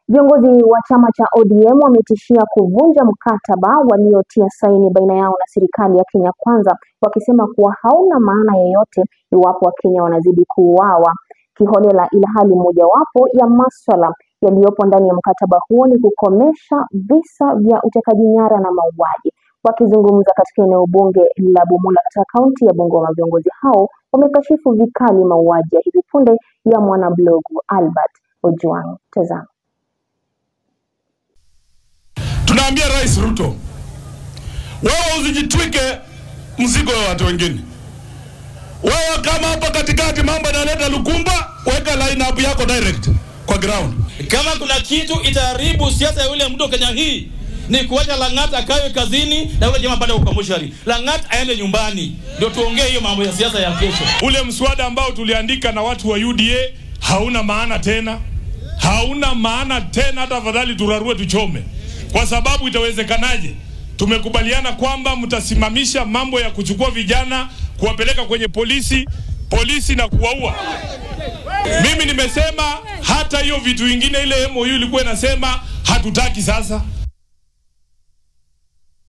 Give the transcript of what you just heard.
Viongozi wa chama cha ODM wametishia kuvunja mkataba waliotia saini baina yao na serikali ya Kenya Kwanza, wakisema kuwa hauna maana yoyote iwapo Wakenya wanazidi kuuawa kiholela, ilhali mojawapo ya masuala yaliyopo ndani ya mkataba huo ni kukomesha visa vya utekaji nyara na mauaji. Wakizungumza katika eneo bunge la Bumula katika kaunti ya Bungoma, viongozi hao wamekashifu vikali mauaji ya hivi punde ya mwanablogu Albert Ojwang. Tazama. Tunaambia Rais Ruto, wewe usijitwike mzigo wa watu wengine. Wewe kama hapa katikati mambo yanaleta lukumba, weka line up yako direct kwa ground. Kama kuna kitu itaharibu siasa ya yule mtu Kenya hii, ni kuacha Langat akawe kazini na yule jamaa pale kwa moshari. Langat aende nyumbani. Ndio tuongee hiyo mambo ya siasa ya kesho. Ule mswada ambao tuliandika na watu wa UDA hauna maana tena. Hauna maana tena, hata afadhali turarue tuchome. Kwa sababu itawezekanaje? Tumekubaliana kwamba mtasimamisha mambo ya kuchukua vijana kuwapeleka kwenye polisi na kuwaua. Mimi nimesema hata hiyo vitu vingine ile MOU ilikuwa inasema hatutaki sasa.